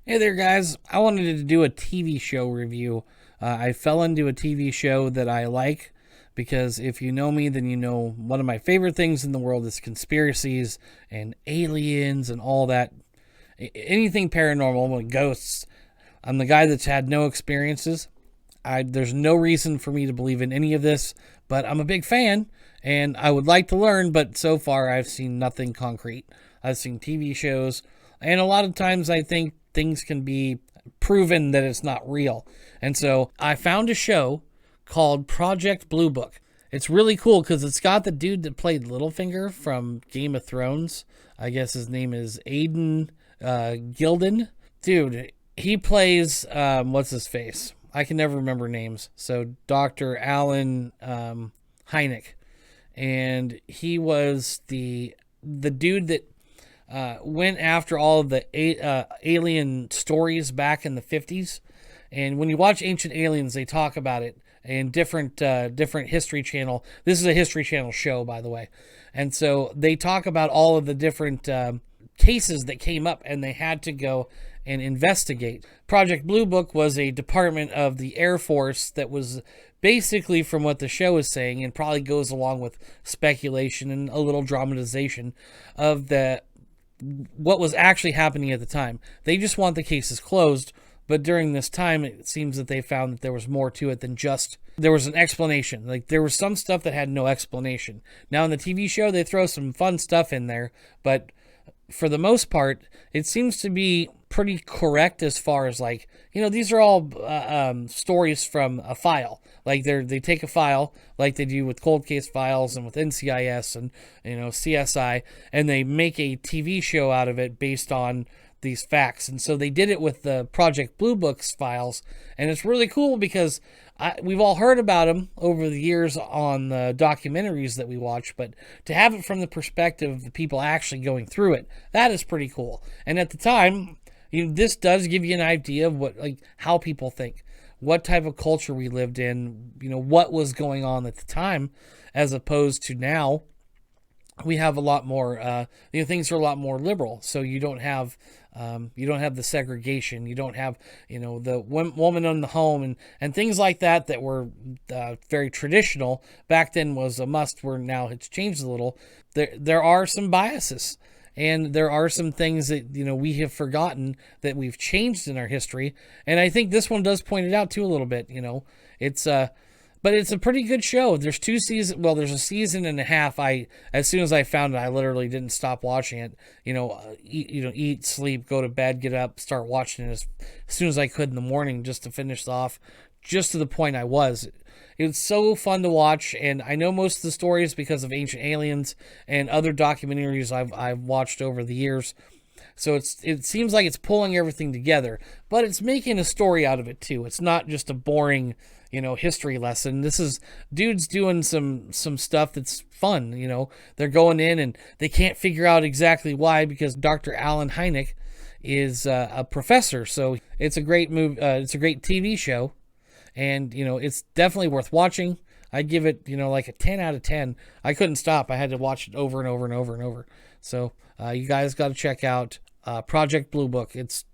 Hey there, guys. I wanted to do a TV show review. I fell into a TV show that I like because if you know me, then you know one of my favorite things in the world is conspiracies and aliens and all that. Anything paranormal, like ghosts. I'm the guy that's had no experiences. There's no reason for me to believe in any of this, but I'm a big fan and I would like to learn, but so far I've seen nothing concrete. I've seen TV shows, and a lot of times I think things can be proven that it's not real. And so I found a show called Project Blue Book. It's really cool because it's got the dude that played Littlefinger from Game of Thrones. I guess his name is Aiden Gilden. Dude, he plays, what's his face? I can never remember names. So Dr. Alan Hynek. And he was the dude that went after all of the alien stories back in the 50s. And when you watch Ancient Aliens, they talk about it in different History Channel. This is a History Channel show, by the way. And so they talk about all of the different cases that came up, and they had to go and investigate. Project Blue Book was a department of the Air Force that was basically, from what the show is saying, and probably goes along with speculation and a little dramatization of what was actually happening at the time. They just want the cases closed, but during this time, it seems that they found that there was more to it than just there was an explanation. Like, there was some stuff that had no explanation. Now, in the TV show, they throw some fun stuff in there, but for the most part, it seems to be pretty correct as far as, like, these are all stories from a file. Like, they take a file like they do with cold case files and with NCIS and CSI, and they make a TV show out of it based on these facts. And so they did it with the Project Blue Books files, and it's really cool because we've all heard about them over the years on the documentaries that we watch, but to have it from the perspective of the people actually going through it, that is pretty cool. And at the time, this does give you an idea of how people think, what type of culture we lived in, what was going on at the time, as opposed to now. We have a lot more, things are a lot more liberal. So you don't have the segregation. You don't have, the woman in the home and things like that were very traditional. Back then was a must, where now it's changed a little. There are some biases, and there are some things that, we have forgotten that we've changed in our history. And I think this one does point it out too a little bit. But it's a pretty good show. There's 2 seasons. Well, there's a season and a half. As soon as I found it, I literally didn't stop watching it. Eat, sleep, go to bed, get up, start watching it as soon as I could in the morning, just to finish off, just to the point I was. It's so fun to watch, and I know most of the stories because of Ancient Aliens and other documentaries I've watched over the years. So it seems like it's pulling everything together, but it's making a story out of it too. It's not just a boring, history lesson. This is dudes doing some stuff that's fun. They're going in and they can't figure out exactly why, because Dr. Alan Hynek is a professor. So it's a great move. It's a great TV show, and it's definitely worth watching. I give it, like a 10 out of 10. I couldn't stop. I had to watch it over and over and over and over. So you guys got to check out Project Blue Book. It's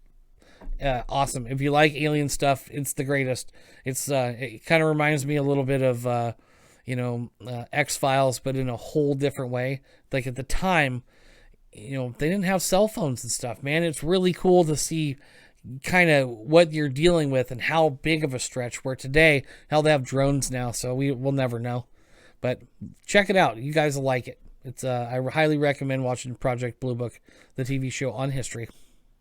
awesome. If you like alien stuff, it's the greatest. It kind of reminds me a little bit of X-Files, but in a whole different way. Like, at the time, they didn't have cell phones and stuff, man. It's really cool to see kind of what you're dealing with and how big of a stretch, where today, hell, they have drones now, so we'll never know. But check it out. You guys will like it. I highly recommend watching Project Blue Book, the TV show on history.